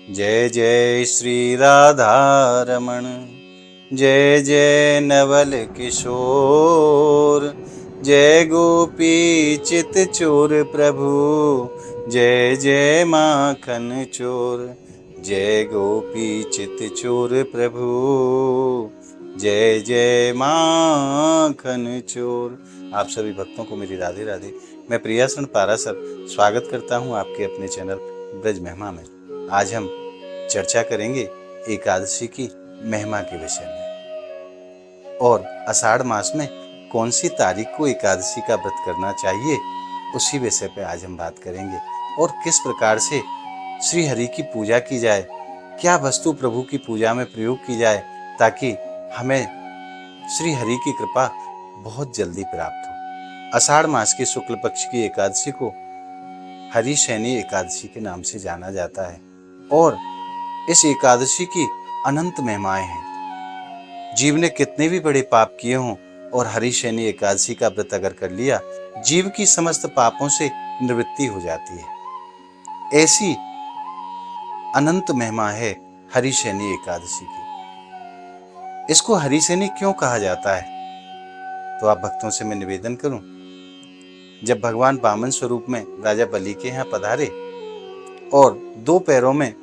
जय जय श्री राधा रमण, जय जय नवल किशोर, जय गोपी चित चोर प्रभु, जय जय माखन चोर, जय गोपी चित चोर प्रभु, जय जय माखन चोर। आप सभी भक्तों को मेरी राधे राधे। मैं प्रियासन पारासर स्वागत करता हूं आपके अपने चैनल ब्रज महिमा में। आज हम चर्चा करेंगे एकादशी की महिमा के विषय में और आषाढ़ मास में कौन सी तारीख को एकादशी का व्रत करना चाहिए, उसी विषय पे आज हम बात करेंगे। और किस प्रकार से श्री हरि की पूजा की जाए, क्या वस्तु प्रभु की पूजा में प्रयोग की जाए ताकि हमें श्री हरि की कृपा बहुत जल्दी प्राप्त हो। आषाढ़ मास के शुक्ल पक्ष की एकादशी को हरिशयनी एकादशी के नाम से जाना जाता है और इस एकादशी की अनंत महिमाएं हैं। जीव ने कितने भी बड़े पाप किए हों और हरिशयनी एकादशी का व्रत अगर कर लिया, जीव की समस्त पापों से निवृत्ति हो जाती है। ऐसी अनंत महिमा है हरिशयनी एकादशी की। इसको हरिशयनी क्यों कहा जाता है, तो आप भक्तों से मैं निवेदन करूं, जब भगवान वामन स्वरूप में राजा बलि के यहाँ पधारे और 2 पैरों में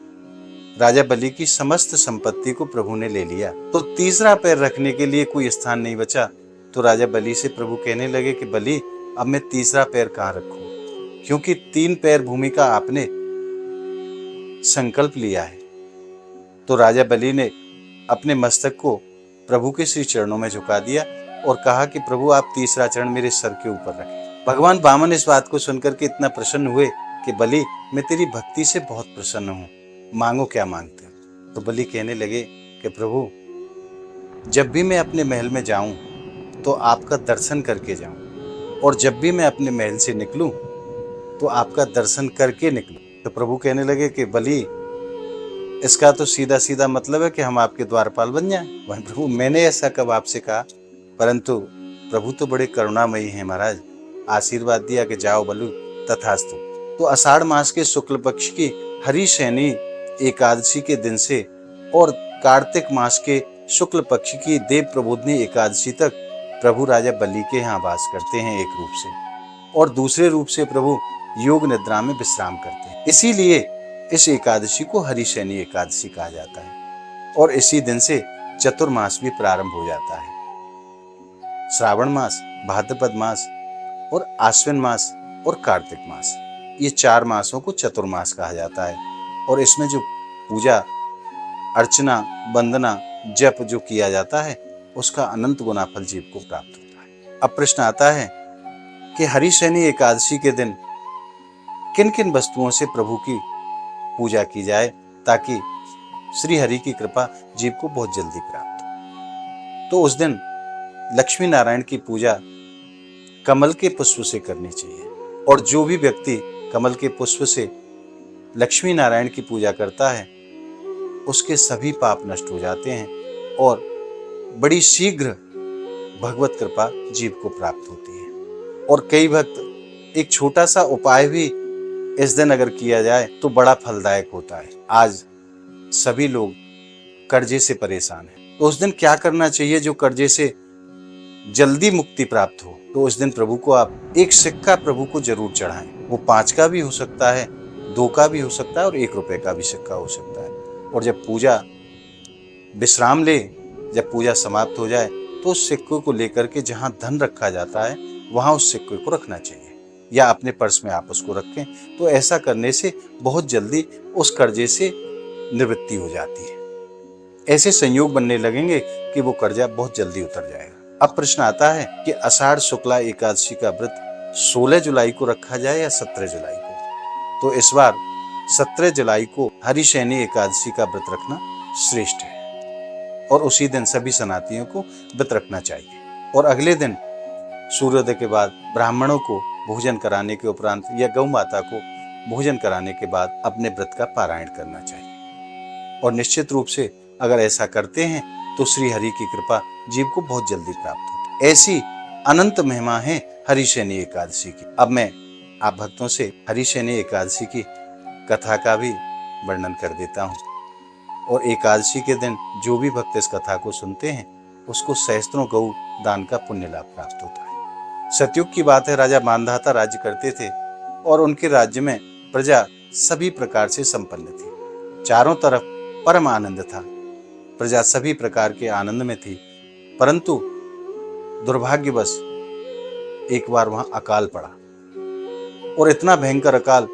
राजा बलि की समस्त संपत्ति को प्रभु ने ले लिया, तो तीसरा पैर रखने के लिए कोई स्थान नहीं बचा। तो राजा बलि से प्रभु कहने लगे कि बलि, अब मैं तीसरा पैर कहाँ रखूं, क्योंकि 3 पैर भूमि का आपने संकल्प लिया है। तो राजा बलि ने अपने मस्तक को प्रभु के श्री चरणों में झुका दिया और कहा कि प्रभु, आप तीसरा चरण मेरे सर के ऊपर रखें। भगवान वामन इस बात को सुनकर के इतना प्रसन्न हुए कि बलि, मैं तेरी भक्ति से बहुत प्रसन्न हूँ, मांगो क्या मांगते हो। तो बलि कहने लगे कि प्रभु, जब भी मैं अपने महल में जाऊं तो आपका दर्शन करके जाऊं, और जब भी मैं अपने महल से निकलूं तो आपका दर्शन करके निकलूं। तो प्रभु कहने लगे कि बलि, इसका तो सीधा सीधा मतलब है कि हम आपके द्वारपाल बन जाएं। वह प्रभु, मैंने ऐसा कब आपसे कहा, परंतु प्रभु तो बड़े करुणामयी हैं महाराज। आशीर्वाद दिया कि जाओ बलु, तथास्तु। तो आषाढ़ मास के शुक्ल पक्ष की हरिशयनी एकादशी के दिन से और कार्तिक मास के शुक्ल पक्ष की देव प्रबोधनी एकादशी तक प्रभु राजा बलि के यहाँ वास करते हैं एक रूप से, और दूसरे रूप से प्रभु योग निद्रा में विश्राम करते हैं। इसीलिए इस एकादशी को हरिशयनी एकादशी कहा जाता है और इसी दिन से चतुर्मास भी प्रारंभ हो जाता है। श्रावण मास, भाद्रपद मास और आश्विन मास और कार्तिक मास, ये 4 मासों को चतुर्मास कहा जाता है। और इसमें जो पूजा अर्चना वंदना जप जो किया जाता है, उसका अनंत गुना फल जीव को प्राप्त होता है। अब प्रश्न आता है कि हरिशयनी एकादशी के दिन किन किन वस्तुओं से प्रभु की पूजा की जाए ताकि श्री हरि की कृपा जीव को बहुत जल्दी प्राप्त हो। तो उस दिन लक्ष्मी नारायण की पूजा कमल के पुष्प से करनी चाहिए, और जो भी व्यक्ति कमल के पुष्प से लक्ष्मी नारायण की पूजा करता है, उसके सभी पाप नष्ट हो जाते हैं और बड़ी शीघ्र भगवत कृपा जीव को प्राप्त होती है। और कई भक्त एक छोटा सा उपाय भी इस दिन अगर किया जाए तो बड़ा फलदायक होता है। आज सभी लोग कर्जे से परेशान हैं, तो उस दिन क्या करना चाहिए जो कर्जे से जल्दी मुक्ति प्राप्त हो, तो उस दिन प्रभु को आप एक सिक्का प्रभु को जरूर चढ़ाएं। वो 5 का भी हो सकता है, 2 का भी हो सकता है और 1 रुपए का भी सिक्का हो सकता है। और जब पूजा विश्राम ले, जब पूजा समाप्त हो जाए, तो उस सिक्के को लेकर के जहां धन रखा जाता है वहां उस सिक्के को रखना चाहिए, या अपने पर्स में आप उसको रखें। तो ऐसा करने से बहुत जल्दी उस कर्जे से निवृत्ति हो जाती है। ऐसे संयोग बनने लगेंगे कि वो कर्जा बहुत जल्दी उतर जाएगा। अब प्रश्न आता है कि आषाढ़ शुक्ला एकादशी का व्रत 16 जुलाई को रखा जाए या 17 जुलाई को। तो इस बार 17 जुलाई को हरिशयनी एकादशी का व्रत रखना श्रेष्ठ है, और उसी दिन सभी सनातियों को व्रत रखना चाहिए। और अगले दिन सूर्योदय के बाद ब्राह्मणों को भोजन कराने के उपरांत या गौ माता को भोजन कराने के बाद अपने व्रत का पारायण करना चाहिए। और निश्चित रूप से अगर ऐसा करते हैं तो श्री हरि की कृपा जीव को बहुत जल्दी प्राप्त होती है। ऐसी अनंत महिमा है हरिशयनी एकादशी की। अब मैं आप भक्तों से हरिशयनी एकादशी की कथा का भी वर्णन कर देता हूँ। और एकादशी के दिन जो भी भक्त इस कथा को सुनते हैं उसको सहस्त्रों गौ दान का पुण्य लाभ प्राप्त होता है। सतयुग की बात है, राजा मांधाता राज्य करते थे और उनके राज्य में प्रजा सभी प्रकार से संपन्न थी। चारों तरफ परम आनंद था, प्रजा सभी प्रकार के आनंद में थी। परंतु दुर्भाग्यवश एक बार वहां अकाल पड़ा और इतना भयंकर अकाल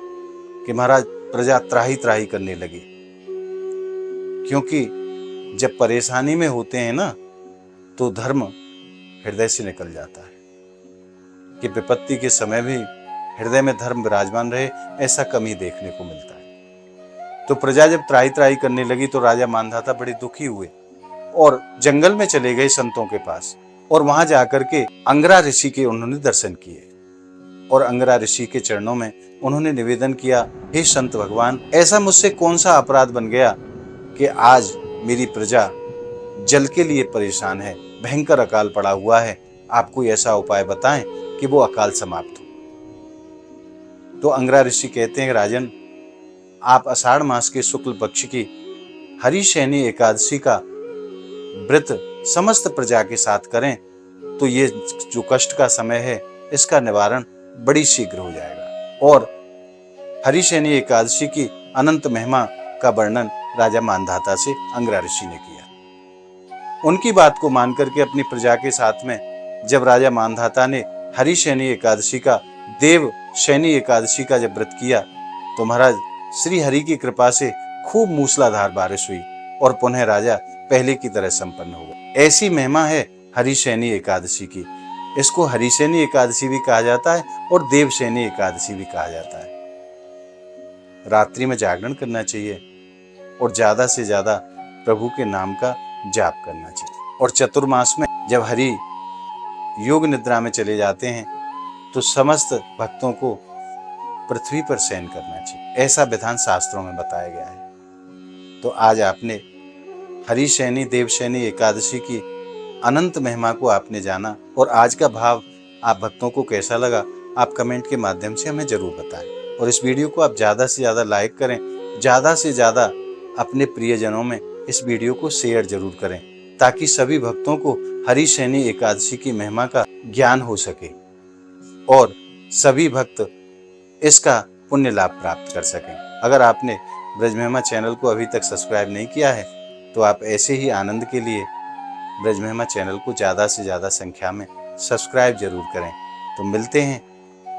कि महाराज प्रजा त्राही त्राही करने लगी। क्योंकि जब परेशानी में होते हैं ना तो धर्म हृदय से निकल जाता है। कि विपत्ति के समय भी हृदय में धर्म विराजमान रहे, ऐसा कम ही देखने को मिलता है। तो प्रजा जब त्राही त्राही करने लगी तो राजा मांधाता बड़े दुखी हुए और जंगल में चले गए संतों के पास और वहां जाकर के अंगरा ऋषि के उन्होंने दर्शन किए और अंगरा ऋषि के चरणों में उन्होंने निवेदन किया, हे संत भगवान, ऐसा मुझसे कौन सा अपराध बन गया कि आज मेरी प्रजा जल के लिए परेशान है, भयंकर अकाल पड़ा हुआ है, आप कोई ऐसा उपाय बताएं कि वो अकाल समाप्त हो। तो अंगरा ऋषि कहते हैं, राजन, आप आषाढ़ मास के शुक्ल पक्ष की हरिशयनी एकादशी का व्रत समस्त प्रजा के साथ करें तो ये जो कष्ट का समय है इसका निवारण बड़ी शीघ्र हो जाएगा। और हरिशयनी एकादशी की अनंत महिमा का वर्णन राजा मांधाता से अंगरा ऋषि ने किया। उनकी बात को मान करके अपनी प्रजा के साथ में जब राजा मांधाता ने हरिशयनी एकादशी का, देव शयनी एकादशी का जब व्रत किया तो महाराज श्री हरि की कृपा से खूब मूसलाधार बारिश हुई और पुनः राजा पहले की तरह संपन्न हो गए। ऐसी महिमा है हरिशयनी एकादशी की। इसको हरिशयनी एकादशी भी कहा जाता है और देवशयनी एकादशी भी कहा जाता है। रात्रि में जागरण करना चाहिए और ज्यादा से ज्यादा प्रभु के नाम का जाप करना चाहिए। और चतुर्मास में जब हरि योग निद्रा में चले जाते हैं तो समस्त भक्तों को पृथ्वी पर शयन करना चाहिए, ऐसा विधान शास्त्रों में बताया गया है। तो आज आपने हरिशयनी देवशयनी एकादशी की अनंत महिमा को आपने जाना और आज का भाव आप भक्तों को कैसा लगा आप कमेंट के माध्यम से हमें जरूर बताएं। और इस वीडियो को आप ज़्यादा से ज़्यादा लाइक करें, ज़्यादा से ज़्यादा अपने प्रियजनों में इस वीडियो को शेयर जरूर करें ताकि सभी भक्तों को हरिशयनी एकादशी की महिमा का ज्ञान हो सके और सभी भक्त इसका पुण्य लाभ प्राप्त कर सकें। अगर आपने ब्रज महिमा चैनल को अभी तक सब्सक्राइब नहीं किया है तो आप ऐसे ही आनंद के लिए ब्रज महिमा चैनल को ज़्यादा से ज़्यादा संख्या में सब्सक्राइब जरूर करें। तो मिलते हैं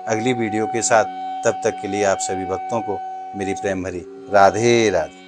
अगली वीडियो के साथ, तब तक के लिए आप सभी भक्तों को मेरी प्रेम भरी राधे राधे।